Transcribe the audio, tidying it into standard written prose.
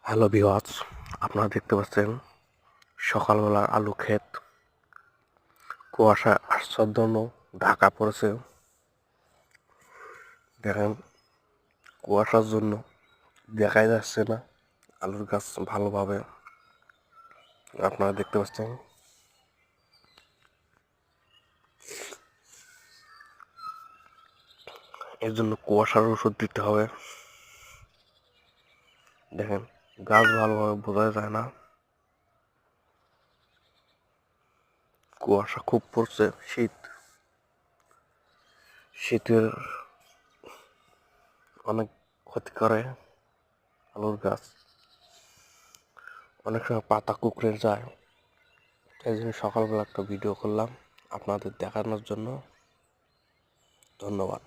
Hello viewers, আপনারা দেখতে পাচ্ছেন সকালবেলার আলু ক্ষেত। কুয়াশা আচ্ছন্ন ঢাকা পড়েছে। দেখেন, কুয়াশার জন্য দেখাই যাচ্ছে না আলুর গাছ ভালোভাবে। আপনারা দেখতে পাচ্ছেন এর জন্য কুয়াশার ওষুধ দিতে হবে। দেখেন, গাছ ভালোভাবে বোঝা যায় না, কুয়াশা খুব পড়ছে। শীতের অনেক ক্ষতি করে আলুর গাছ। অনেক সময় পাতা কুঁকড়ে যায়। এই জন্য সকালবেলা একটা ভিডিও করলাম আপনাদের দেখানোর জন্য। ধন্যবাদ।